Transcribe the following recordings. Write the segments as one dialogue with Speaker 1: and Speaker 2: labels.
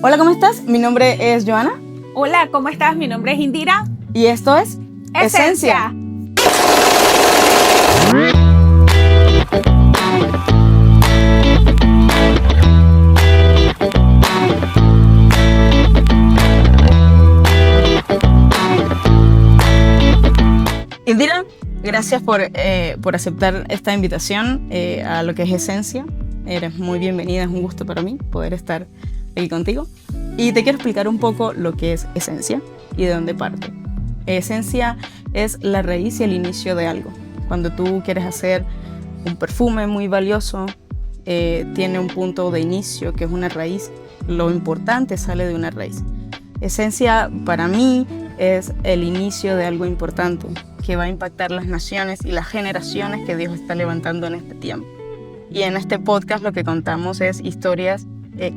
Speaker 1: Hola, ¿cómo estás? Mi nombre es Joana.
Speaker 2: Hola, ¿cómo estás? Mi nombre es Indira.
Speaker 1: Y esto es Esencia. Indira, gracias por aceptar esta invitación a lo que es Esencia. Eres muy bienvenida, es un gusto para mí poder estar aquí contigo. Y te quiero explicar un poco lo que es Esencia y de dónde parte. Esencia es la raíz y el inicio de algo. Cuando tú quieres hacer un perfume muy valioso, tiene un punto de inicio que es una raíz. Lo importante sale de una raíz. Esencia para mí es el inicio de algo importante que va a impactar las naciones y las generaciones que Dios está levantando en este tiempo. Y en este podcast lo que contamos es historias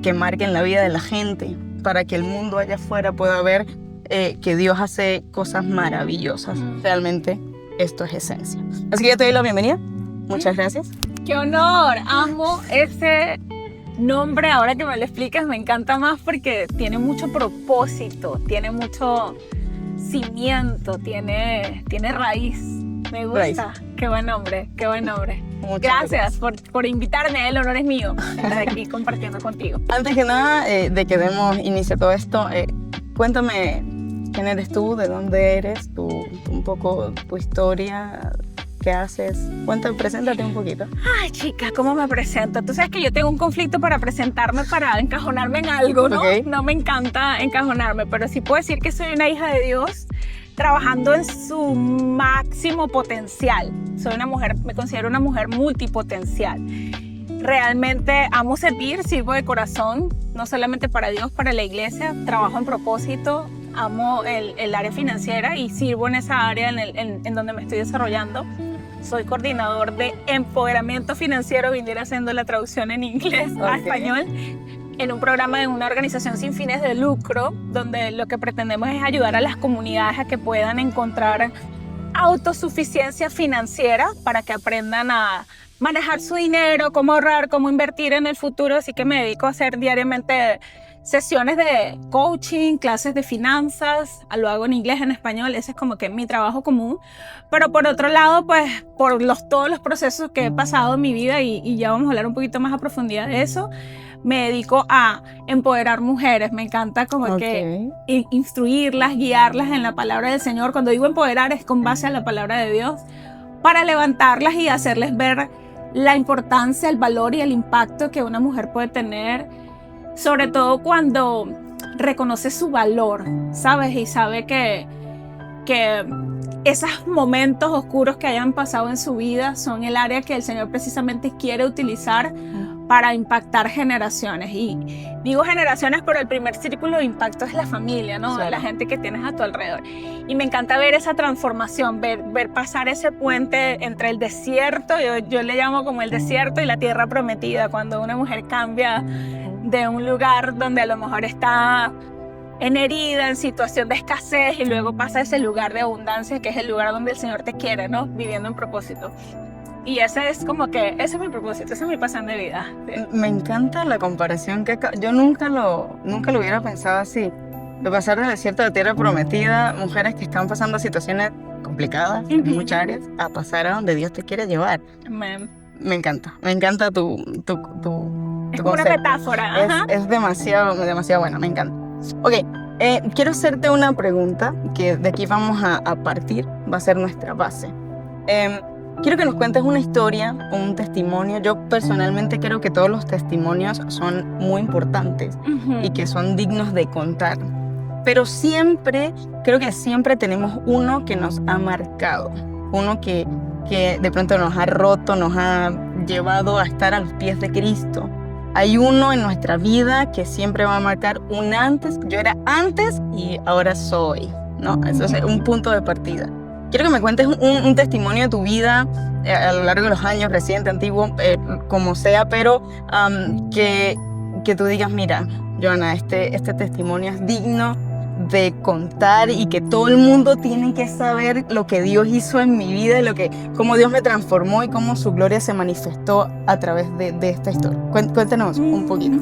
Speaker 1: que marquen la vida de la gente para que el mundo allá afuera pueda ver que Dios hace cosas maravillosas. Realmente esto es Esencia. Así que yo te doy la bienvenida. Muchas gracias.
Speaker 2: ¡Qué honor! Amo ese nombre. Ahora que me lo explicas me encanta más porque tiene mucho propósito, tiene mucho cimiento, tiene raíz. Me gusta. Raíz. Qué buen nombre, qué buen nombre. Gracias por invitarme, el honor es mío estar aquí compartiendo contigo.
Speaker 1: Antes que nada, de que demos inicio a todo esto, cuéntame quién eres tú, de dónde eres, un poco tu historia, qué haces. Cuéntame, preséntate un poquito.
Speaker 2: Ay, chica, ¿cómo me presento? Tú sabes que yo tengo un conflicto para presentarme, para encajonarme en algo, ¿no? Okay. No me encanta encajonarme, pero sí puedo decir que soy una hija de Dios trabajando en su máximo potencial. Soy una mujer, me considero una mujer multipotencial. Realmente amo servir, sirvo de corazón, no solamente para Dios, para la iglesia. Trabajo en propósito, amo el área financiera y sirvo en esa área en donde me estoy desarrollando. Soy coordinador de empoderamiento financiero, viniera haciendo la traducción en inglés a español, en un programa de una organización sin fines de lucro, donde lo que pretendemos es ayudar a las comunidades a que puedan encontrar autosuficiencia financiera para que aprendan a manejar su dinero, cómo ahorrar, cómo invertir en el futuro. Así que me dedico a hacer diariamente sesiones de coaching, clases de finanzas, lo hago en inglés, en español, ese es como que mi trabajo común. Pero por otro lado, pues por todos los procesos que he pasado en mi vida y ya vamos a hablar un poquito más a profundidad de eso, me dedico a empoderar mujeres. Me encanta como que instruirlas, guiarlas en la palabra del Señor. Cuando digo empoderar es con base a la palabra de Dios, para levantarlas y hacerles ver la importancia, el valor y el impacto que una mujer puede tener, sobre todo cuando reconoce su valor, ¿sabes? Y sabe que esos momentos oscuros que hayan pasado en su vida son el área que el Señor precisamente quiere utilizar para impactar generaciones. Y digo generaciones, pero el primer círculo de impacto es la familia, ¿no? Claro. La gente que tienes a tu alrededor. Y me encanta ver esa transformación, ver pasar ese puente entre el desierto, yo le llamo como el desierto y la tierra prometida, cuando una mujer cambia de un lugar donde a lo mejor está en herida, en situación de escasez, y luego pasa a ese lugar de abundancia, que es el lugar donde el Señor te quiere, ¿no? Viviendo en propósito. Y ese es como que, ese es mi propósito, esa es mi pasión de vida. Sí.
Speaker 1: Me encanta la comparación que yo nunca lo hubiera pensado así. De pasar del desierto a la tierra prometida, mujeres que están pasando situaciones complicadas en muchas áreas, a pasar a donde Dios te quiere llevar.
Speaker 2: Amén.
Speaker 1: Me encanta tu
Speaker 2: es como una metáfora.
Speaker 1: Es demasiado bueno, me encanta. Ok, quiero hacerte una pregunta que de aquí vamos a partir, va a ser nuestra base. Quiero que nos cuentes una historia, un testimonio. Yo personalmente creo que todos los testimonios son muy importantes y que son dignos de contar. Pero creo que siempre tenemos uno que nos ha marcado, uno que de pronto nos ha roto, nos ha llevado a estar a los pies de Cristo. Hay uno en nuestra vida que siempre va a marcar un antes. Yo era antes y ahora soy, ¿no? Eso es un punto de partida. Quiero que me cuentes un testimonio de tu vida a lo largo de los años, reciente, antiguo, como sea, pero que tú digas, mira, Joana, este testimonio es digno de contar y que todo el mundo tiene que saber lo que Dios hizo en mi vida, cómo Dios me transformó y cómo su gloria se manifestó a través de esta historia. Cuéntanos un poquito.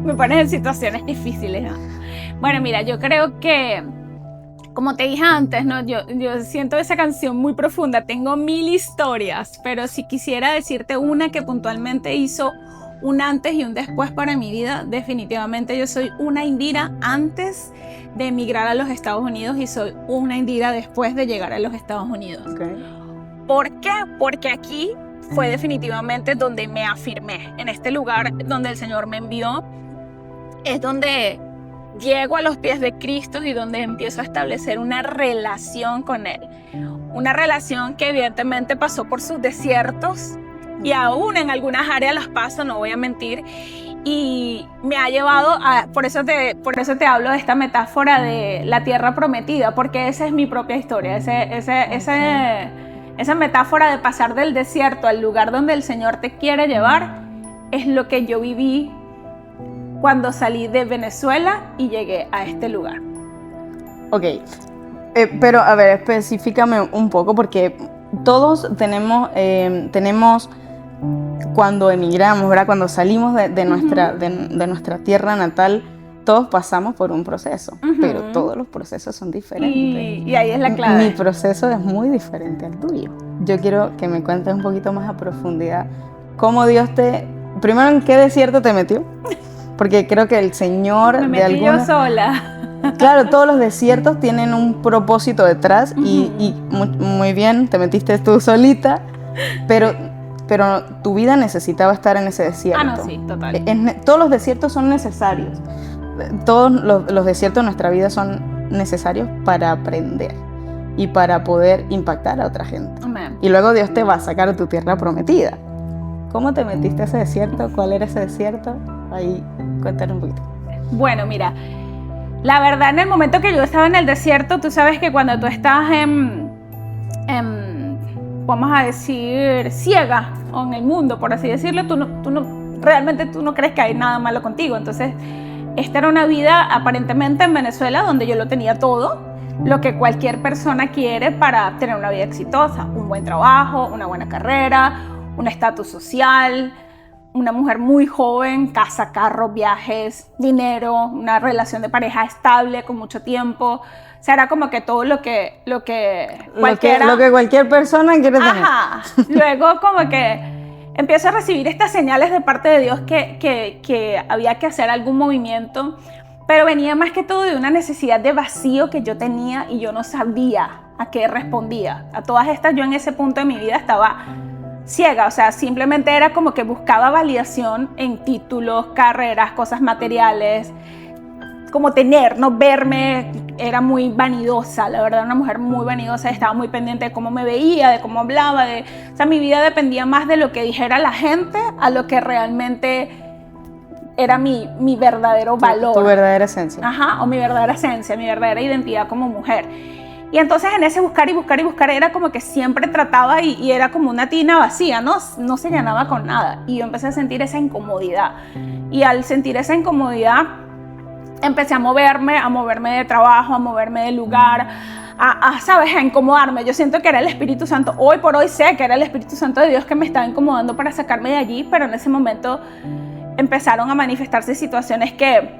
Speaker 2: Me pones en situaciones difíciles. Bueno, mira, yo creo que, como te dije antes, ¿no? Yo siento esa canción muy profunda. Tengo 1000 historias, pero si quisiera decirte una que puntualmente hizo un antes y un después para mi vida, definitivamente yo soy una Indira antes de emigrar a los Estados Unidos y soy una Indira después de llegar a los Estados Unidos.
Speaker 1: Okay.
Speaker 2: ¿Por qué? Porque aquí fue definitivamente donde me afirmé. En este lugar donde el Señor me envió es donde llego a los pies de Cristo y donde empiezo a establecer una relación con Él. Una relación que evidentemente pasó por sus desiertos y aún en algunas áreas las paso, no voy a mentir. Y me ha llevado a... Por eso te hablo de esta metáfora de la tierra prometida, porque esa es mi propia historia. Esa metáfora de pasar del desierto al lugar donde el Señor te quiere llevar es lo que yo viví cuando salí de Venezuela y llegué a este lugar.
Speaker 1: Ok, pero a ver, específicame un poco, porque todos tenemos cuando emigramos, ¿verdad? Cuando salimos de nuestra tierra natal, todos pasamos por un proceso, pero todos los procesos son diferentes.
Speaker 2: Y ahí es la clave.
Speaker 1: Mi proceso es muy diferente al tuyo. Yo quiero que me cuentes un poquito más a profundidad cómo Dios primero, ¿en qué desierto te metió? Porque creo que el Señor...
Speaker 2: Me metí yo sola.
Speaker 1: Claro, todos los desiertos tienen un propósito detrás y muy bien, te metiste tú solita, pero tu vida necesitaba estar en ese desierto.
Speaker 2: Ah, no, sí, total.
Speaker 1: Todos los desiertos son necesarios. Todos los desiertos de nuestra vida son necesarios para aprender y para poder impactar a otra gente.
Speaker 2: Amén.
Speaker 1: Y luego Dios te va a sacar a tu tierra prometida. ¿Cómo te metiste a ese desierto? ¿Cuál era ese desierto? Ahí, cuéntanos un poquito.
Speaker 2: Bueno, mira, la verdad, en el momento que yo estaba en el desierto, tú sabes que cuando tú estás vamos a decir, ciega, o en el mundo, por así decirlo, realmente tú no crees que hay nada malo contigo. Entonces, esta era una vida aparentemente en Venezuela donde yo lo tenía todo, lo que cualquier persona quiere para tener una vida exitosa, un buen trabajo, una buena carrera, un estatus social, una mujer muy joven, casa, carro, viajes, dinero, una relación de pareja estable con mucho tiempo. O sea, era como que todo lo que
Speaker 1: cualquier persona quiere tener.
Speaker 2: Ajá. Luego como que empiezo a recibir estas señales de parte de Dios que había que hacer algún movimiento, pero venía más que todo de una necesidad de vacío que yo tenía y yo no sabía a qué respondía. A todas estas, yo en ese punto de mi vida estaba ciega, o sea, simplemente era como que buscaba validación en títulos, carreras, cosas materiales, como tener, no verme. Era muy vanidosa, la verdad, una mujer muy vanidosa, estaba muy pendiente de cómo me veía, de cómo hablaba, o sea, mi vida dependía más de lo que dijera la gente a lo que realmente era mi verdadero valor.
Speaker 1: Tu verdadera esencia.
Speaker 2: Ajá, o mi verdadera esencia, mi verdadera identidad como mujer. Y entonces en ese buscar y buscar y buscar era como que siempre trataba y era como una tina vacía, no se llenaba con nada. Y yo empecé a sentir esa incomodidad. Y al sentir esa incomodidad, empecé a moverme de trabajo, a moverme de lugar, ¿sabes? A incomodarme. Yo siento que era el Espíritu Santo. Hoy por hoy sé que era el Espíritu Santo de Dios que me estaba incomodando para sacarme de allí, pero en ese momento empezaron a manifestarse situaciones que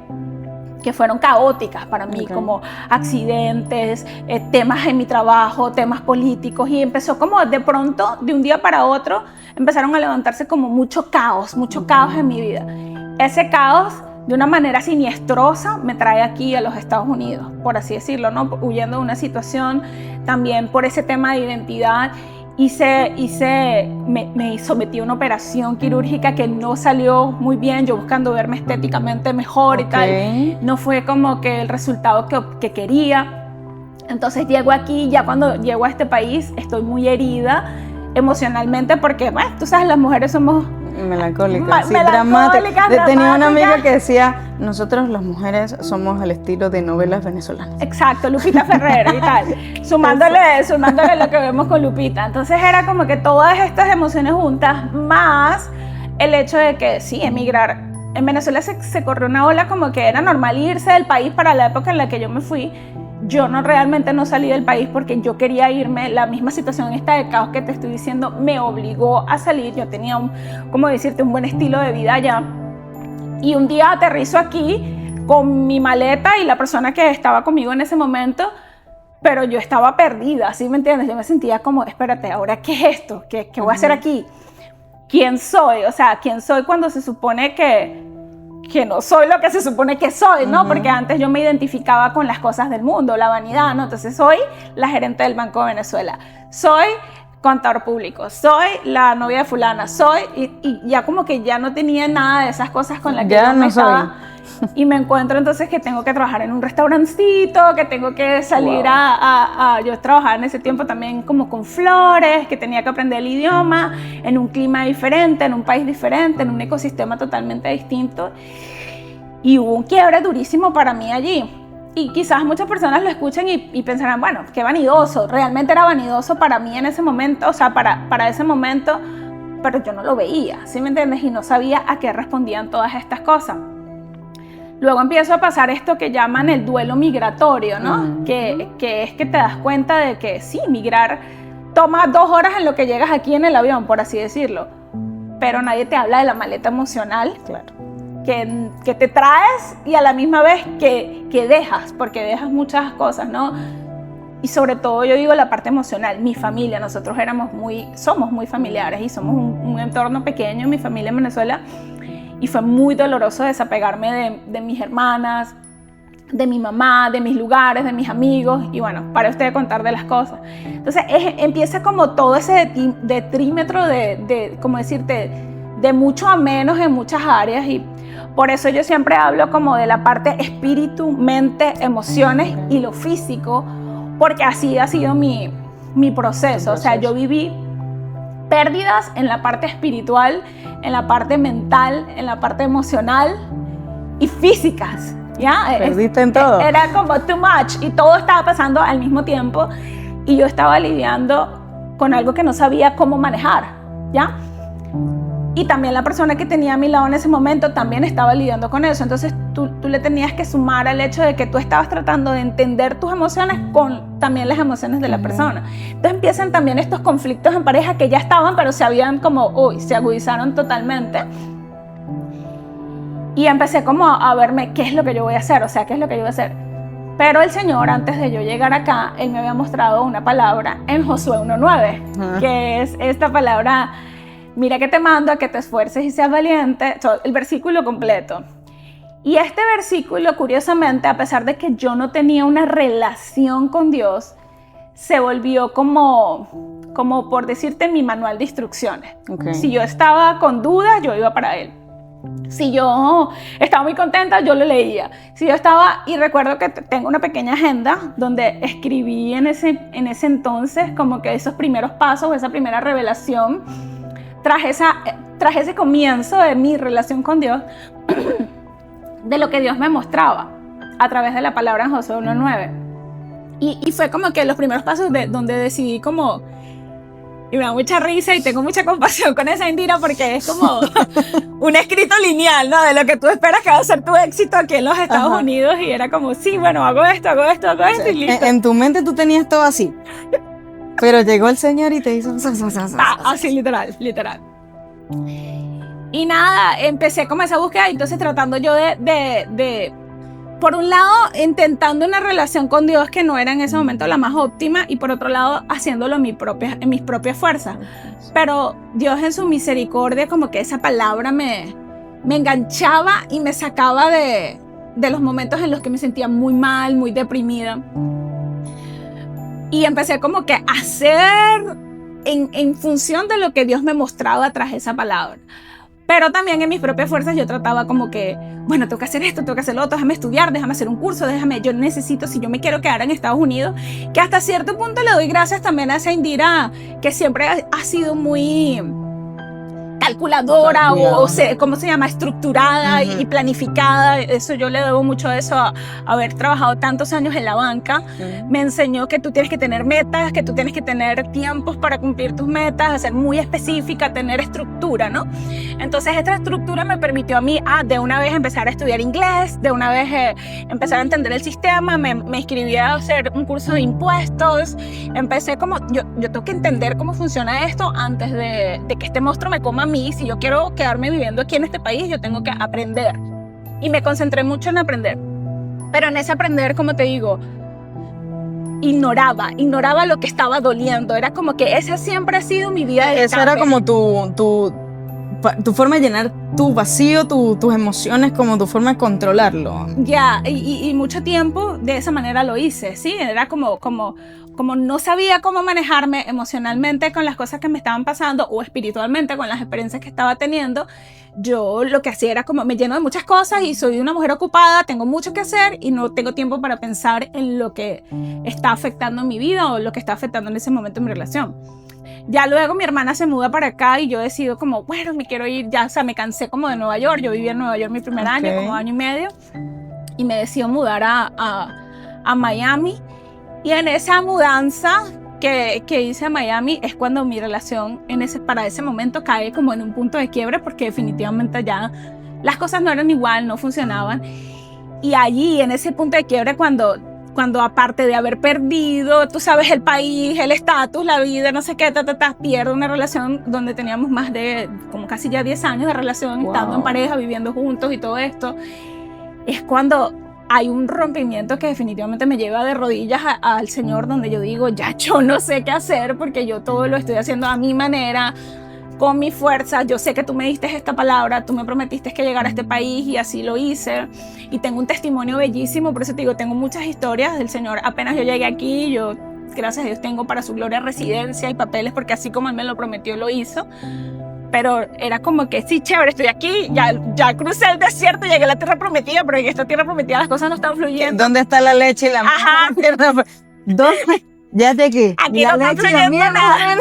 Speaker 2: fueron caóticas para mí, como accidentes, temas en mi trabajo, temas políticos, y empezó como de pronto, de un día para otro, empezaron a levantarse como mucho caos en mi vida. Ese caos, de una manera siniestrosa, me trae aquí a los Estados Unidos, por así decirlo, ¿no? Huyendo de una situación, también por ese tema de identidad. Me sometí a una operación quirúrgica que no salió muy bien, yo buscando verme estéticamente mejor y tal. No fue como que el resultado que quería. Entonces llego aquí, ya cuando llego a este país estoy muy herida emocionalmente porque, bueno, tú sabes, las mujeres somos
Speaker 1: melancólicas, dramáticas. Tenía una amiga que decía, nosotros las mujeres somos al estilo de novelas venezolanas.
Speaker 2: Exacto, Lupita Ferrer y tal, sumándole lo que vemos con Lupita. Entonces era como que todas estas emociones juntas, más el hecho de que sí, emigrar en Venezuela se corrió una ola como que era normal irse del país para la época en la que yo me fui. Yo realmente no salí del país porque yo quería irme. La misma situación esta de caos que te estoy diciendo me obligó a salir. Yo tenía un buen estilo de vida allá. Y un día aterrizo aquí con mi maleta y la persona que estaba conmigo en ese momento, pero yo estaba perdida, ¿sí me entiendes? Yo me sentía como, espérate, ¿ahora qué es esto? ¿Qué voy a hacer aquí? ¿Quién soy? O sea, ¿quién soy cuando se supone que no soy lo que se supone que soy, ¿no? Porque antes yo me identificaba con las cosas del mundo, la vanidad, ¿no? Entonces soy la gerente del Banco de Venezuela, soy contador público, soy la novia de fulana, soy... Y ya como que ya no tenía nada de esas cosas con las que yo me estaba... Y me encuentro entonces que tengo que trabajar en un restaurancito, que tengo que salir yo trabajaba en ese tiempo también como con flores, que tenía que aprender el idioma en un clima diferente, en un país diferente, en un ecosistema totalmente distinto. Y hubo un quiebre durísimo para mí allí. Y quizás muchas personas lo escuchen y pensarán, bueno, qué vanidoso. Realmente era vanidoso para mí en ese momento, o sea, para ese momento, pero yo no lo veía, ¿sí me entiendes? Y no sabía a qué respondían todas estas cosas. Luego empiezo a pasar esto que llaman el duelo migratorio, ¿no? Que es que te das cuenta de que sí, migrar toma 2 horas en lo que llegas aquí en el avión, por así decirlo. Pero nadie te habla de la maleta emocional, claro, que te traes y a la misma vez que dejas, porque dejas muchas cosas, ¿no? Y sobre todo yo digo la parte emocional, mi familia, nosotros somos muy familiares y somos un entorno pequeño, mi familia en Venezuela. Y fue muy doloroso desapegarme de mis hermanas, de mi mamá, de mis lugares, de mis amigos. Y bueno, para usted contar de las cosas. Entonces empieza como todo ese detrímetro como decirte, de mucho a menos en muchas áreas. Y por eso yo siempre hablo como de la parte espíritu, mente, emociones y lo físico, porque así ha sido mi proceso. O sea, yo viví pérdidas en la parte espiritual, en la parte mental, en la parte emocional y físicas, ¿ya?
Speaker 1: Perdiste en todo.
Speaker 2: Era como too much y todo estaba pasando al mismo tiempo y yo estaba lidiando con algo que no sabía cómo manejar, ¿ya? Y también la persona que tenía a mi lado en ese momento también estaba lidiando con eso. Entonces tú le tenías que sumar al hecho de que tú estabas tratando de entender tus emociones con también las emociones de la persona. Entonces empiezan también estos conflictos en pareja que ya estaban, pero se agudizaron totalmente. Y empecé como a verme qué es lo que yo voy a hacer, o sea, qué es lo que yo voy a hacer. Pero el Señor, antes de yo llegar acá, Él me había mostrado una palabra en Josué 1:9, que es esta palabra... Mira que te mando a que te esfuerces y seas valiente, el versículo completo. Y este versículo, curiosamente, a pesar de que yo no tenía una relación con Dios, se volvió como por decirte, mi manual de instrucciones. Okay. Si yo estaba con dudas, yo iba para Él. Si yo estaba muy contenta, yo lo leía. Y recuerdo que tengo una pequeña agenda donde escribí en ese entonces como que esos primeros pasos, esa primera revelación, tras ese comienzo de mi relación con Dios, de lo que Dios me mostraba a través de la palabra en Josué 1:9. Y fue como que los primeros pasos donde decidí como, y me da mucha risa y tengo mucha compasión con esa Indira porque es como un escrito lineal, ¿no? De lo que tú esperas que va a ser tu éxito aquí en los Estados Unidos, y era como, sí, bueno, hago esto y listo.
Speaker 1: En tu mente tú tenías todo así. Pero llegó el Señor y te hizo...
Speaker 2: Así, literal. Y nada, empecé como esa búsqueda, entonces tratando yo de por un lado, intentando una relación con Dios que no era en ese momento la más óptima, y por otro lado, haciéndolo en mis propias fuerzas. Pero Dios en su misericordia, como que esa palabra me enganchaba y me sacaba de los momentos en los que me sentía muy mal, muy deprimida. Y empecé como que a hacer en función de lo que Dios me mostraba tras esa palabra. Pero también en mis propias fuerzas yo trataba como que, bueno, tengo que hacer esto, tengo que hacer lo otro, déjame estudiar, déjame hacer un curso, yo necesito, si yo me quiero quedar en Estados Unidos, que hasta cierto punto le doy gracias también a esa Indira, que siempre ha sido muy calculadora ¿cómo se llama? Estructurada y planificada. Eso yo le debo mucho a eso, a haber trabajado tantos años en la banca. Me enseñó que tú tienes que tener metas, que tú tienes que tener tiempos para cumplir tus metas, ser muy específica, tener estructura, ¿no? Entonces esta estructura me permitió a mí de una vez empezar a estudiar inglés, de una vez empezar a entender el sistema, me inscribí a hacer un curso de impuestos, empecé como, yo tengo que entender cómo funciona esto antes de que este monstruo me coma a mí. Si yo quiero quedarme viviendo aquí en este país, yo tengo que aprender. Y me concentré mucho en aprender. Pero en ese aprender, como te digo, ignoraba lo que estaba doliendo. Era como que esa siempre ha sido mi vida de
Speaker 1: Eso era como tu forma de llenar tu vacío, tus emociones, como tu forma de controlarlo.
Speaker 2: Ya, y mucho tiempo de esa manera lo hice, ¿sí? Era como no sabía cómo manejarme emocionalmente con las cosas que me estaban pasando o espiritualmente con las experiencias que estaba teniendo. Yo lo que hacía era como me lleno de muchas cosas y soy una mujer ocupada, tengo mucho que hacer y no tengo tiempo para pensar en lo que está afectando mi vida o lo que está afectando en ese momento mi relación. Ya luego mi hermana se muda para acá y yo decido como, bueno, me quiero ir ya, o sea, me cansé como de Nueva York. Yo viví en Nueva York mi primer año, como año y medio, y me decido mudar a Miami. Y en esa mudanza que hice a Miami es cuando mi relación para ese momento cae como en un punto de quiebre, porque definitivamente ya las cosas no eran igual, no funcionaban. Y allí, en ese punto de quiebre, cuando aparte de haber perdido, tú sabes, el país, el estatus, la vida, no sé qué, pierdo una relación donde teníamos más de como casi ya 10 años de relación, estando en pareja, viviendo juntos y todo esto, es cuando hay un rompimiento que definitivamente me lleva de rodillas al Señor, donde yo digo, ya yo no sé qué hacer, porque yo todo lo estoy haciendo a mi manera, con mi fuerza. Yo sé que tú me diste esta palabra, tú me prometiste que llegara a este país y así lo hice. Y tengo un testimonio bellísimo, por eso te digo, tengo muchas historias del Señor. Apenas yo llegué aquí, yo, gracias a Dios, tengo para su gloria residencia y papeles, porque así como Él me lo prometió, lo hizo. Pero era como que sí, chévere, estoy aquí, ya crucé el desierto, llegué a la tierra prometida, pero en esta tierra prometida las cosas no están fluyendo.
Speaker 1: ¿Dónde está la leche y la miel? ¿Dónde? Ya te aquí.
Speaker 2: Aquí no está fluyendo nada.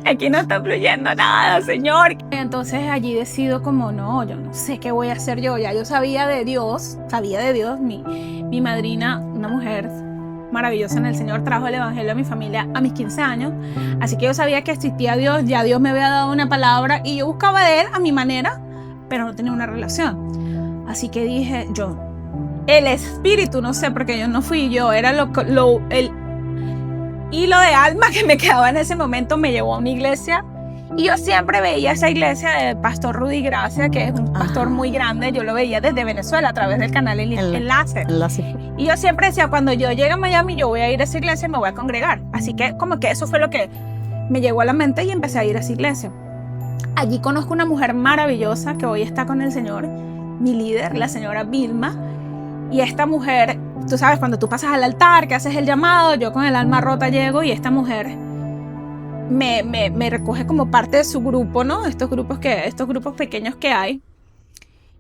Speaker 2: Aquí no está fluyendo nada, Señor. Entonces allí decido como, no, yo no sé qué voy a hacer yo. Ya yo sabía de Dios, mi madrina, una mujer maravillosa en el Señor, trajo el evangelio a mi familia a mis 15 años, así que yo sabía que existía Dios, ya Dios me había dado una palabra y yo buscaba de Él a mi manera, pero no tenía una relación. Así que dije yo, el espíritu, no sé, porque yo no fui yo, era el hilo de alma que me quedaba en ese momento, me llevó a una iglesia. Y yo siempre veía esa iglesia del pastor Rudy Gracia, que es un pastor muy grande. Yo lo veía desde Venezuela a través del canal Enlace. Y yo siempre decía, cuando yo llegue a Miami, yo voy a ir a esa iglesia y me voy a congregar. Así que como que eso fue lo que me llegó a la mente y empecé a ir a esa iglesia. Allí conozco una mujer maravillosa que hoy está con el Señor, mi líder, la señora Vilma. Y esta mujer, tú sabes, cuando tú pasas al altar, que haces el llamado, yo con el alma rota llego y esta mujer me recoge como parte de su grupo, ¿no? Estos grupos pequeños que hay.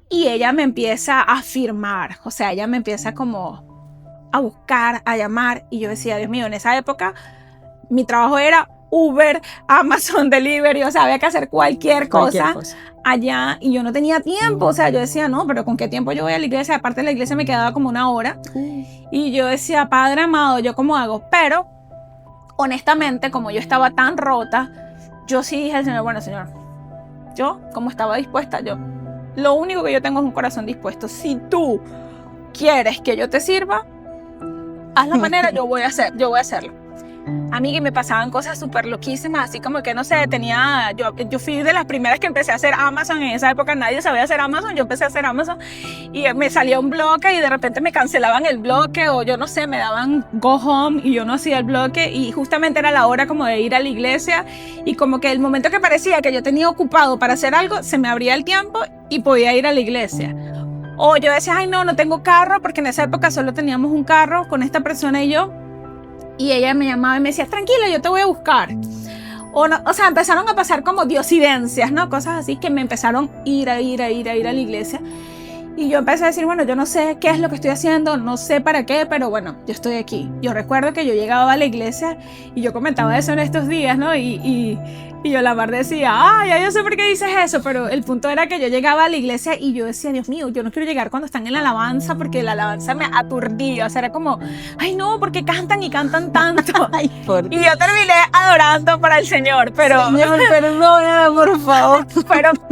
Speaker 2: Y ella me empieza a afirmar, o sea, ella me empieza como a buscar, a llamar. Y yo decía, Dios mío, en esa época mi trabajo era Uber, Amazon Delivery, o sea, había que hacer cualquier cosa allá y yo no tenía tiempo, o sea, yo decía, no, pero ¿con qué tiempo yo voy a la iglesia? Aparte de la iglesia me quedaba como una hora y yo decía, Padre amado, ¿yo cómo hago? Pero honestamente, como yo estaba tan rota, yo sí dije al Señor, bueno, Señor, yo como estaba dispuesta, lo único que yo tengo es un corazón dispuesto. Si tú quieres que yo te sirva, haz la manera, yo voy a hacerlo. A mí que me pasaban cosas súper loquísimas, así como que, no sé, yo fui de las primeras que empecé a hacer Amazon. En esa época nadie sabía hacer Amazon, yo empecé a hacer Amazon y me salía un bloque y de repente me cancelaban el bloque o yo no sé, me daban go home y yo no hacía el bloque y justamente era la hora como de ir a la iglesia y como que el momento que parecía que yo tenía ocupado para hacer algo, se me abría el tiempo y podía ir a la iglesia. O yo decía, ay no tengo carro, porque en esa época solo teníamos un carro con esta persona y yo. Y ella me llamaba y me decía, tranquila, yo te voy a buscar. O sea, empezaron a pasar como diosidencias, ¿no? Cosas así que me empezaron a ir a la iglesia. Y yo empecé a decir, bueno, yo no sé qué es lo que estoy haciendo, no sé para qué, pero bueno, yo estoy aquí. Yo recuerdo que yo llegaba a la iglesia y yo comentaba eso en estos días, ¿no? Y Y yo la mar decía, ah, ya yo sé por qué dices eso, pero el punto era que yo llegaba a la iglesia y yo decía, Dios mío, yo no quiero llegar cuando están en la alabanza porque la alabanza me aturdía, o sea, era como, ay no, porque cantan y cantan tanto.
Speaker 1: Ay,
Speaker 2: y yo terminé adorando para el Señor, pero...
Speaker 1: Señor, perdóname, por favor.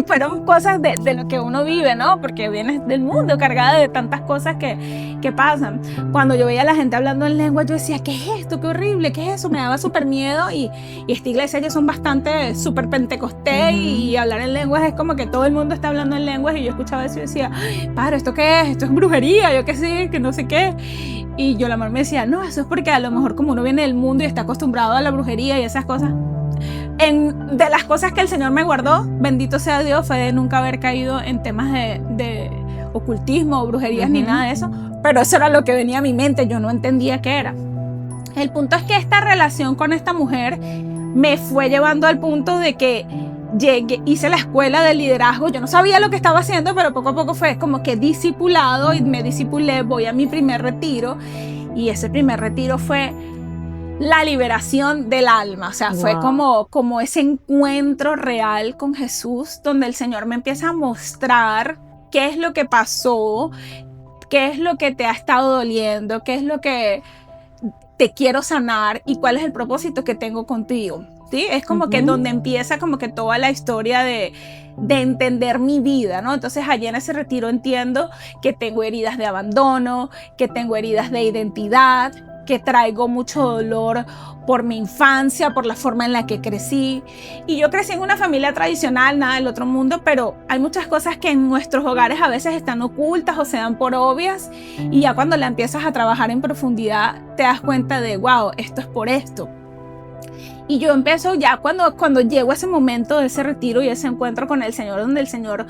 Speaker 2: Fueron cosas de lo que uno vive, ¿no? Porque vienes del mundo cargada de tantas cosas que pasan. Cuando yo veía a la gente hablando en lengua, yo decía, ¿qué es esto? ¡Qué horrible! ¿Qué es eso? Me daba súper miedo y esta iglesia ellos son bastante súper pentecostés y hablar en lenguas es como que todo el mundo está hablando en lenguas y yo escuchaba eso y decía, padre, ¿esto qué es? Esto es brujería, yo qué sé, que no sé qué. Y yo la mamá me decía, no, eso es porque a lo mejor como uno viene del mundo y está acostumbrado a la brujería y esas cosas. De las cosas que el Señor me guardó, bendito sea Dios, fue de nunca haber caído en temas de ocultismo o brujerías ni nada de eso, pero eso era lo que venía a mi mente, yo no entendía qué era. El punto es que esta relación con esta mujer me fue llevando al punto de que hice la escuela de liderazgo, yo no sabía lo que estaba haciendo, pero poco a poco fue como que discipulado y me discipulé, voy a mi primer retiro y ese primer retiro fue la liberación del alma, o sea, fue como ese encuentro real con Jesús donde el Señor me empieza a mostrar qué es lo que pasó, qué es lo que te ha estado doliendo, qué es lo que te quiero sanar y cuál es el propósito que tengo contigo. ¿Sí? Es como que donde empieza como que toda la historia de entender mi vida, ¿no? Entonces allí en ese retiro entiendo que tengo heridas de abandono, que tengo heridas de identidad, que traigo mucho dolor por mi infancia, por la forma en la que crecí. Y yo crecí en una familia tradicional, nada del otro mundo, pero hay muchas cosas que en nuestros hogares a veces están ocultas o se dan por obvias y ya cuando la empiezas a trabajar en profundidad te das cuenta de, wow, esto es por esto. Y yo empiezo ya cuando llego a ese momento de ese retiro y ese encuentro con el Señor, donde el Señor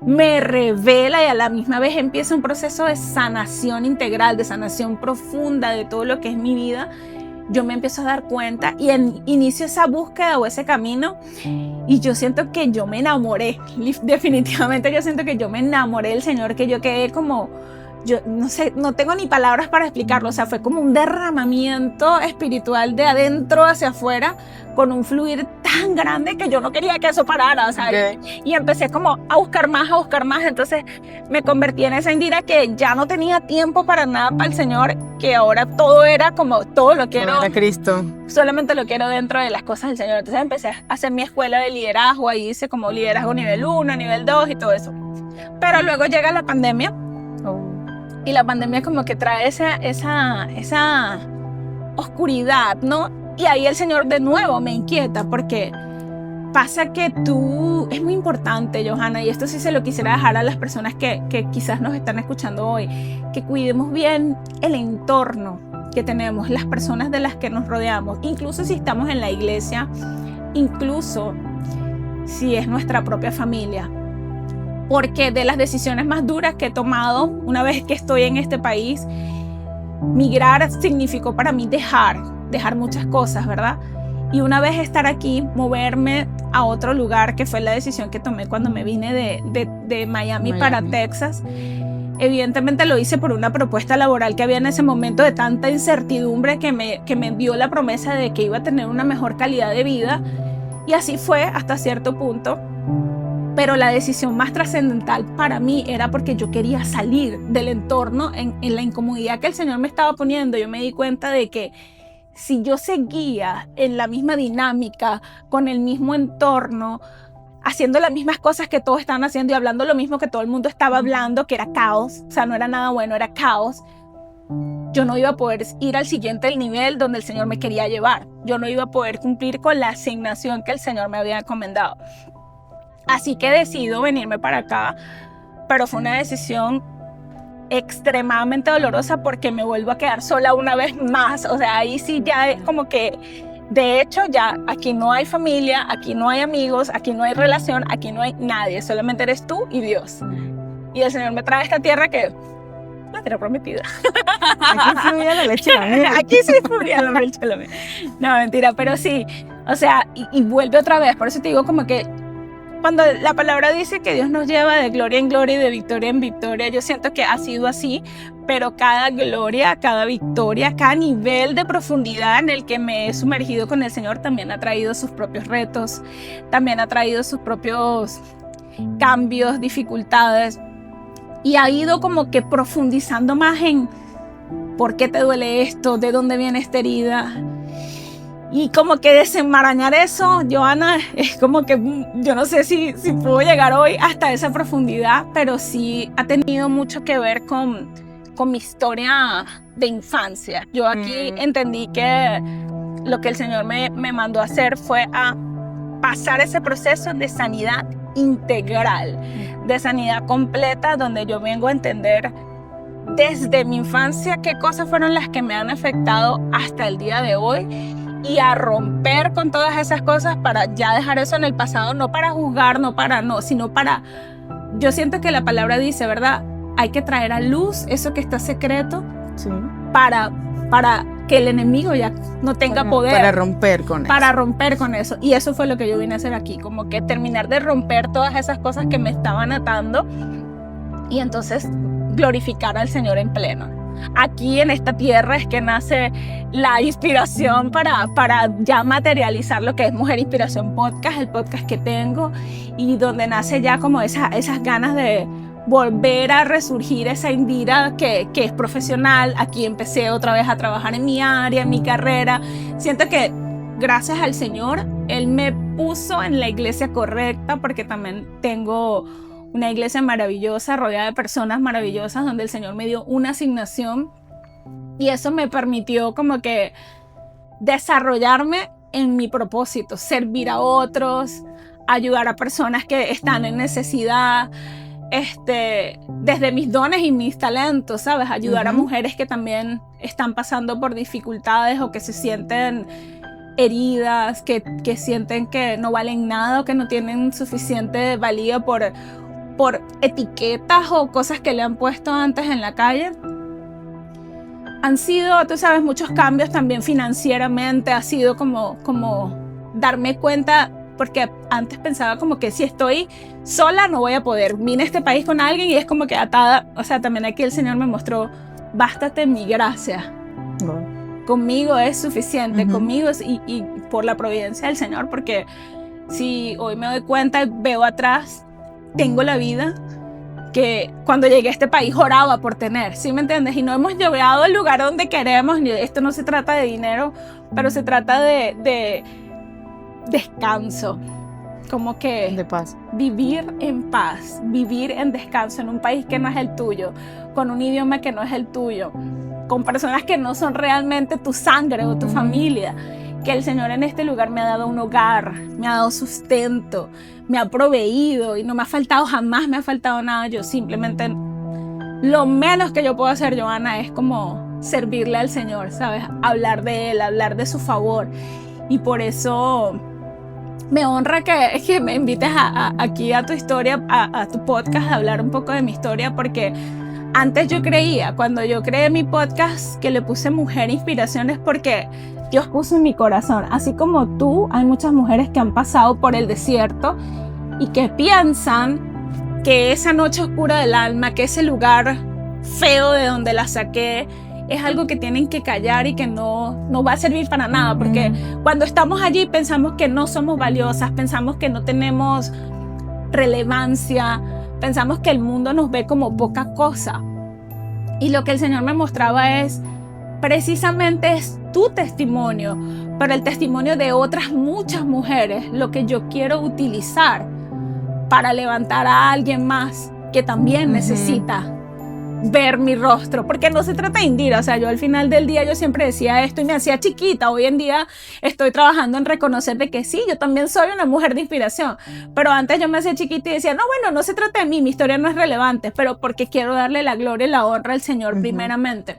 Speaker 2: me revela y a la misma vez empieza un proceso de sanación integral, de sanación profunda de todo lo que es mi vida, yo me empiezo a dar cuenta y inicio esa búsqueda o ese camino y yo siento que yo me enamoré, definitivamente yo siento que yo me enamoré del Señor, que yo quedé como... Yo no sé, no tengo ni palabras para explicarlo, o sea, fue como un derramamiento espiritual de adentro hacia afuera con un fluir tan grande que yo no quería que eso parara, o sea, y empecé como a buscar más, entonces me convertí en esa Indira que ya no tenía tiempo para nada para el Señor, que ahora todo era como, todo lo quiero,
Speaker 1: para Cristo,
Speaker 2: solamente lo quiero dentro de las cosas del Señor, entonces empecé a hacer mi escuela de liderazgo, ahí hice como liderazgo nivel 1, nivel 2 y todo eso, pero luego llega la pandemia. Y la pandemia como que trae esa oscuridad, ¿no? Y ahí el Señor de nuevo me inquieta porque pasa que es muy importante, Johanna, y esto sí se lo quisiera dejar a las personas que quizás nos están escuchando hoy, que cuidemos bien el entorno que tenemos, las personas de las que nos rodeamos, incluso si estamos en la iglesia, incluso si es nuestra propia familia. Porque de las decisiones más duras que he tomado una vez que estoy en este país, migrar significó para mí dejar muchas cosas, ¿verdad? Y una vez estar aquí, moverme a otro lugar, que fue la decisión que tomé cuando me vine de Miami para Texas. Evidentemente lo hice por una propuesta laboral que había en ese momento de tanta incertidumbre que me dio la promesa de que iba a tener una mejor calidad de vida. Y así fue hasta cierto punto. Pero la decisión más trascendental para mí era porque yo quería salir del entorno en la incomodidad que el Señor me estaba poniendo. Yo me di cuenta de que si yo seguía en la misma dinámica, con el mismo entorno, haciendo las mismas cosas que todos estaban haciendo y hablando lo mismo que todo el mundo estaba hablando, que era caos, o sea, no era nada bueno, era caos, yo no iba a poder ir al siguiente nivel donde el Señor me quería llevar. Yo no iba a poder cumplir con la asignación que el Señor me había encomendado. Así que decido venirme para acá, pero fue una decisión extremadamente dolorosa porque me vuelvo a quedar sola una vez más. O sea, ahí sí ya es como que, de hecho, ya aquí no hay familia, aquí no hay amigos, aquí no hay relación, aquí no hay nadie, solamente eres tú y Dios. Y el Señor me trae a esta tierra que la tierra prometida.
Speaker 1: Aquí fluía la leche la miel.
Speaker 2: Aquí sí fluía la leche la miel. No, mentira, pero sí, o sea, y vuelve otra vez. Por eso te digo como que cuando la palabra dice que Dios nos lleva de gloria en gloria y de victoria en victoria, yo siento que ha sido así, pero cada gloria, cada victoria, cada nivel de profundidad en el que me he sumergido con el Señor también ha traído sus propios retos, también ha traído sus propios cambios, dificultades, y ha ido como que profundizando más en por qué te duele esto, de dónde viene esta herida. Y como que desenmarañar eso, Johanna, es como que yo no sé si puedo llegar hoy hasta esa profundidad, pero sí ha tenido mucho que ver con mi historia de infancia. Yo aquí entendí que lo que el Señor me mandó a hacer fue a pasar ese proceso de sanidad integral, de sanidad completa, donde yo vengo a entender desde mi infancia qué cosas fueron las que me han afectado hasta el día de hoy, y a romper con todas esas cosas para ya dejar eso en el pasado, no para juzgar, sino para, yo siento que la palabra dice, ¿verdad? Hay que traer a luz eso que está secreto, sí, para que el enemigo ya no tenga poder.
Speaker 1: Para romper con eso.
Speaker 2: Para romper con eso. Y eso fue lo que yo vine a hacer aquí, como que terminar de romper todas esas cosas que me estaban atando y entonces glorificar al Señor en pleno. Aquí en esta tierra es que nace la inspiración para ya materializar lo que es Mujer Inspiración Podcast, el podcast que tengo, y donde nace ya como esas ganas de volver a resurgir esa Indira que es profesional. Aquí empecé otra vez a trabajar en mi área, en mi carrera. Siento que gracias al Señor, Él me puso en la iglesia correcta, porque también tengo una iglesia maravillosa, rodeada de personas maravillosas, donde el Señor me dio una asignación y eso me permitió como que desarrollarme en mi propósito, servir a otros, ayudar a personas que están en necesidad, desde mis dones y mis talentos, ¿sabes? Ayudar a mujeres que también están pasando por dificultades o que se sienten heridas, que sienten que no valen nada o que no tienen suficiente valía por etiquetas o cosas que le han puesto antes en la calle. Han sido, tú sabes, muchos cambios también financieramente. Ha sido como darme cuenta, porque antes pensaba como que si estoy sola no voy a poder. Vine a este país con alguien y es como que atada. O sea, también aquí el Señor me mostró, bástate mi gracia. Conmigo es suficiente, conmigo y por la providencia del Señor, porque si hoy me doy cuenta y veo atrás, tengo la vida que cuando llegué a este país oraba por tener, ¿sí me entiendes? Y no hemos llegado al lugar donde queremos. Esto no se trata de dinero, pero se trata de descanso, como que
Speaker 1: de paz,
Speaker 2: vivir en paz, vivir en descanso en un país que no es el tuyo, con un idioma que no es el tuyo, con personas que no son realmente tu sangre o tu familia. Que el Señor en este lugar me ha dado un hogar, me ha dado sustento, me ha proveído y no me ha faltado, jamás me ha faltado nada. Yo simplemente, lo menos que yo puedo hacer, Johanna, es como servirle al Señor, ¿sabes? Hablar de Él, hablar de su favor. Y por eso me honra que me invites aquí a tu historia, a tu podcast, a hablar un poco de mi historia, porque antes yo creía, cuando yo creé mi podcast, que le puse Mujer Inspiraciones porque Dios puso en mi corazón. Así como tú, hay muchas mujeres que han pasado por el desierto y que piensan que esa noche oscura del alma, que ese lugar feo de donde la saqué, es algo que tienen que callar y que no va a servir para nada. Porque cuando estamos allí pensamos que no somos valiosas, pensamos que no tenemos relevancia, pensamos que el mundo nos ve como poca cosa. Y lo que el Señor me mostraba es, precisamente es tu testimonio, pero el testimonio de otras muchas mujeres, lo que yo quiero utilizar para levantar a alguien más que también necesita ver mi rostro, porque no se trata de Indira. O sea, yo al final del día yo siempre decía esto y me hacía chiquita. Hoy en día estoy trabajando en reconocer de que sí, yo también soy una mujer de inspiración, pero antes yo me hacía chiquita y decía, no, bueno, no se trata de mí, mi historia no es relevante, pero porque quiero darle la gloria y la honra al Señor primeramente.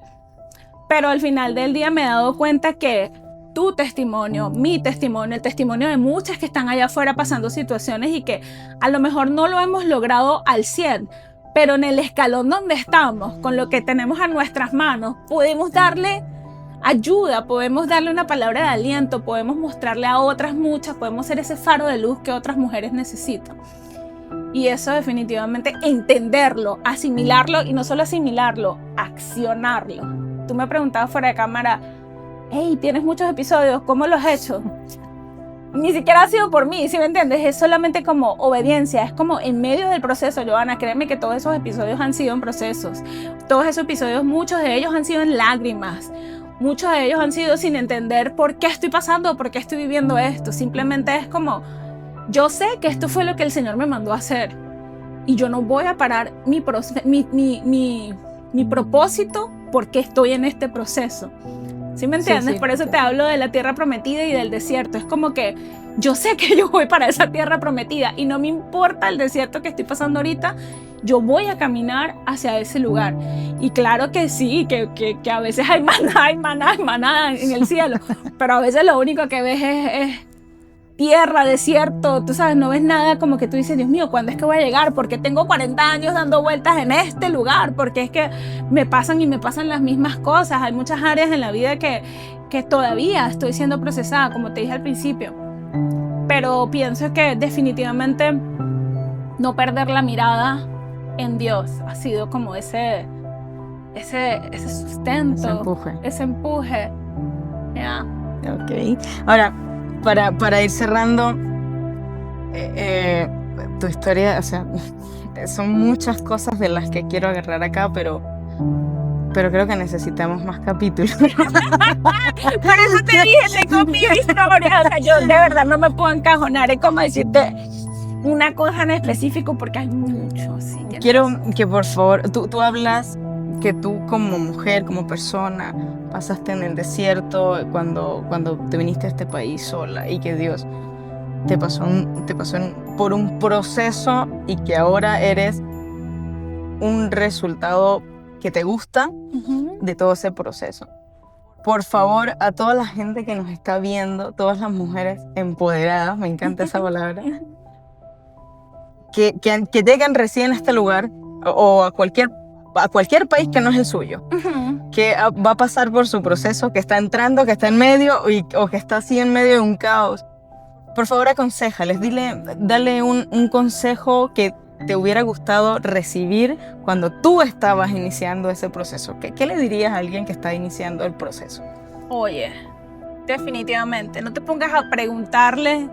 Speaker 2: Pero al final del día me he dado cuenta que tu testimonio, mi testimonio, el testimonio de muchas que están allá afuera pasando situaciones y que a lo mejor no lo hemos logrado al 100%, pero en el escalón donde estamos, con lo que tenemos a nuestras manos, podemos darle ayuda, podemos darle una palabra de aliento, podemos mostrarle a otras muchas, podemos ser ese faro de luz que otras mujeres necesitan. Y eso definitivamente entenderlo, asimilarlo y no solo asimilarlo, accionarlo. Tú me preguntabas fuera de cámara, hey, tienes muchos episodios, ¿cómo los has hecho? Ni siquiera ha sido por mí, ¿sí me entiendes? Es solamente como obediencia, es como en medio del proceso, Johanna, créeme que todos esos episodios han sido en procesos. Todos esos episodios, muchos de ellos han sido en lágrimas. Muchos de ellos han sido sin entender por qué estoy pasando, por qué estoy viviendo esto. Simplemente es como, yo sé que esto fue lo que el Señor me mandó a hacer. Y yo no voy a parar mi propósito porque estoy en este proceso. ¿Sí me entiendes?
Speaker 1: Sí,
Speaker 2: por eso te hablo de la tierra prometida y del desierto. Es como que yo sé que yo voy para esa tierra prometida y no me importa el desierto que estoy pasando ahorita, yo voy a caminar hacia ese lugar. Y claro que sí, que a veces hay maná en el cielo, pero a veces lo único que ves es tierra, desierto, tú sabes, no ves nada, como que tú dices, Dios mío, ¿cuándo es que voy a llegar? ¿Por qué tengo 40 años dando vueltas en este lugar? Porque es que me pasan las mismas cosas. Hay muchas áreas en la vida que todavía estoy siendo procesada, como te dije al principio. Pero pienso que definitivamente no perder la mirada en Dios ha sido como ese sustento, ese empuje. Yeah.
Speaker 1: Ok. Ahora, para ir cerrando, tu historia, o sea, son muchas cosas de las que quiero agarrar acá, pero creo que necesitamos más capítulos.
Speaker 2: Por eso te dije, tengo mi historia, o sea, yo de verdad no me puedo encajonar, es como decirte una cosa en específico porque hay mucho. Sí,
Speaker 1: quiero que por favor, tú hablas que tú como mujer, como persona, pasaste en el desierto cuando te viniste a este país sola y que Dios te pasó por un proceso y que ahora eres un resultado que te gusta de todo ese proceso. Por favor, a toda la gente que nos está viendo, todas las mujeres empoderadas, me encanta esa palabra, que llegan recién a este lugar o a cualquier país que no es el suyo, que va a pasar por su proceso, que está entrando, que está en medio o que está así en medio de un caos. Por favor, aconséjales, dale un consejo que te hubiera gustado recibir cuando tú estabas iniciando ese proceso. ¿Qué le dirías a alguien que está iniciando el proceso?
Speaker 2: Oye, definitivamente, no te pongas a preguntarle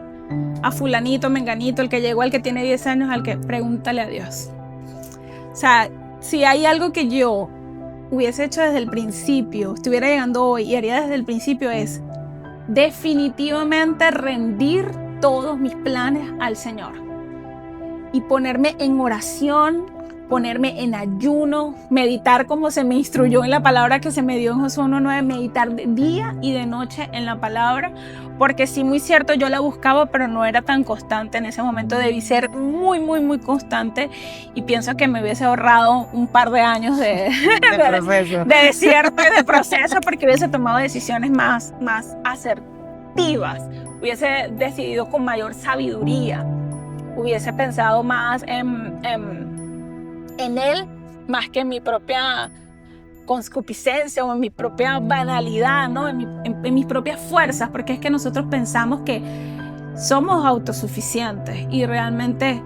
Speaker 2: a fulanito, menganito, el que llegó, al que tiene 10 años, al que pregúntale a Dios. O sea, si hay algo que yo hubiese hecho desde el principio, estuviera llegando hoy y haría desde el principio, es definitivamente rendir todos mis planes al Señor y ponerme en oración, ponerme en ayuno, meditar como se me instruyó en la palabra que se me dio en Josué 1:9, meditar de día y de noche en la palabra, porque sí, muy cierto, yo la buscaba, pero no era tan constante en ese momento. Debí ser muy, muy, muy constante y pienso que me hubiese ahorrado un par de años de desierto y de proceso, porque hubiese tomado decisiones más asertivas, hubiese decidido con mayor sabiduría, hubiese pensado más en Él más que en mi propia concupiscencia o en mi propia banalidad, ¿no? en mis propias fuerzas, porque es que nosotros pensamos que somos autosuficientes y realmente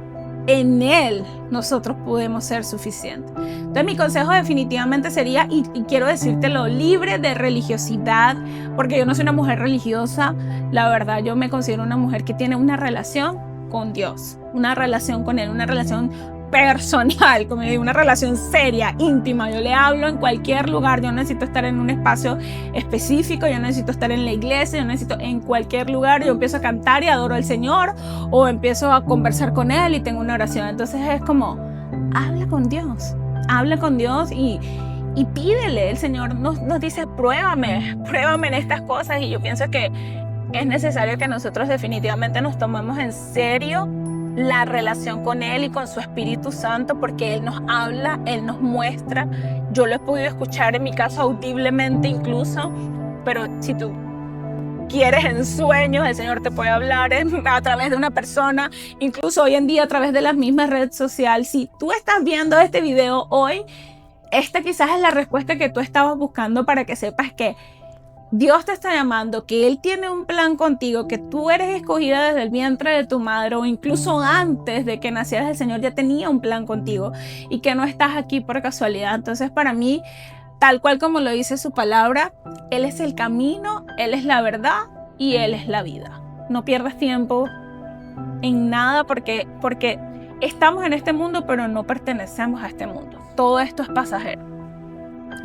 Speaker 2: en Él nosotros podemos ser suficientes. Entonces mi consejo definitivamente sería, y quiero decírtelo, libre de religiosidad, porque yo no soy una mujer religiosa, la verdad yo me considero una mujer que tiene una relación con Dios, una relación con Él, una relación personal, como digo, una relación seria, íntima. Yo le hablo en cualquier lugar, yo no necesito estar en un espacio específico, yo no necesito estar en la iglesia, yo necesito en cualquier lugar, yo empiezo a cantar y adoro al Señor, o empiezo a conversar con Él y tengo una oración. Entonces es como, habla con Dios y pídele. El Señor nos dice, pruébame en estas cosas, y yo pienso que es necesario que nosotros definitivamente nos tomemos en serio la relación con Él y con su Espíritu Santo, porque Él nos habla, Él nos muestra. Yo lo he podido escuchar en mi caso audiblemente incluso, pero si tú quieres en sueños, el Señor te puede hablar a través de una persona, incluso hoy en día a través de las mismas redes sociales. Si tú estás viendo este video hoy, esta quizás es la respuesta que tú estabas buscando para que sepas que Dios te está llamando, que Él tiene un plan contigo, que tú eres escogida desde el vientre de tu madre o incluso antes de que nacieras, el Señor ya tenía un plan contigo y que no estás aquí por casualidad. Entonces, para mí, tal cual como lo dice su palabra, Él es el camino, Él es la verdad y Él es la vida. No pierdas tiempo en nada porque estamos en este mundo, pero no pertenecemos a este mundo. Todo esto es pasajero.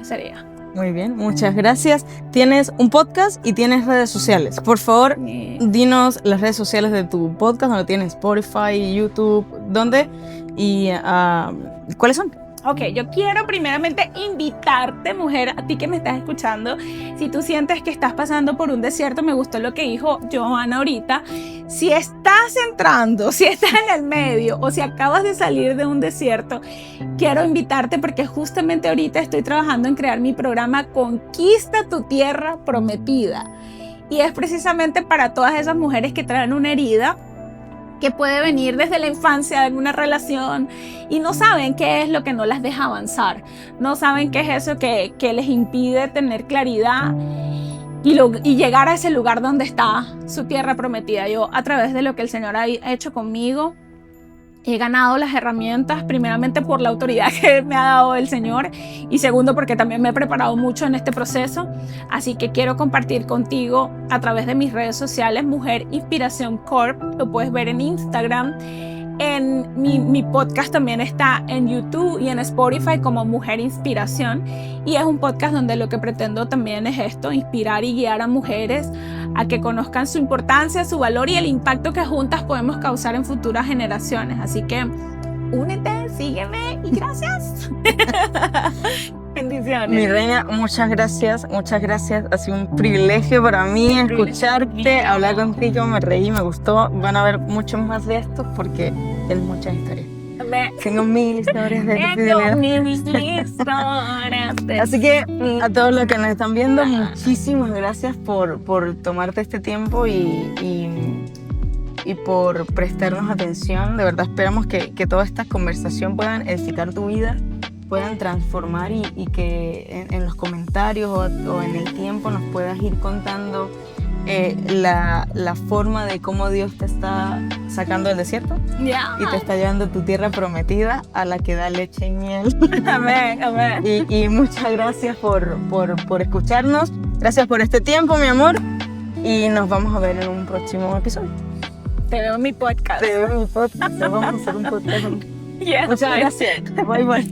Speaker 2: Sería.
Speaker 1: Muy bien, muchas gracias. Tienes un podcast y tienes redes sociales. Por favor, dinos las redes sociales de tu podcast, donde tienes Spotify, YouTube, ¿dónde? Y ¿cuáles son?
Speaker 2: Ok, yo quiero primeramente invitarte, mujer, a ti que me estás escuchando, si tú sientes que estás pasando por un desierto, me gustó lo que dijo Johanna ahorita, si estás entrando, si estás en el medio o si acabas de salir de un desierto, quiero invitarte porque justamente ahorita estoy trabajando en crear mi programa Conquista tu Tierra Prometida y es precisamente para todas esas mujeres que traen una herida que puede venir desde la infancia de una relación y no saben qué es lo que no las deja avanzar, no saben qué es eso que les impide tener claridad y llegar a ese lugar donde está su tierra prometida. Yo, a través de lo que el Señor ha hecho conmigo, he ganado las herramientas, primeramente por la autoridad que me ha dado el Señor y segundo porque también me he preparado mucho en este proceso. Así que quiero compartir contigo a través de mis redes sociales, Mujer Inspiración Corp. Lo puedes ver en Instagram. Mi podcast también está en YouTube y en Spotify como Mujer Inspiración. Y es un podcast donde lo que pretendo también es esto, inspirar y guiar a mujeres a que conozcan su importancia, su valor y el impacto que juntas podemos causar en futuras generaciones. Así que únete, sígueme y gracias. Bendiciones.
Speaker 1: Mi reina, muchas gracias, muchas gracias. Ha sido un privilegio para mí escucharte, hablar contigo, me reí, me gustó. Van a ver muchos más de estos porque tienes muchas historias. Tengo 1000 historias de fidelidad. Así que a todos los que nos están viendo, muchísimas gracias por tomarte este tiempo y por prestarnos atención. De verdad esperamos que toda esta conversación puedan edificar tu vida, puedan transformar y que en los comentarios o en el tiempo nos puedas ir contando la forma de cómo Dios te está sacando del desierto y te está llevando a tu tierra prometida a la que da leche y miel.
Speaker 2: Amén, amén.
Speaker 1: Y muchas gracias por escucharnos. Gracias por este tiempo, mi amor. Y nos vamos a ver en un próximo episodio.
Speaker 2: Te veo en mi podcast.
Speaker 1: Te veo en mi podcast. Vamos a hacer un podcast.
Speaker 2: Yes,
Speaker 1: muchas gracias. Bye, bye.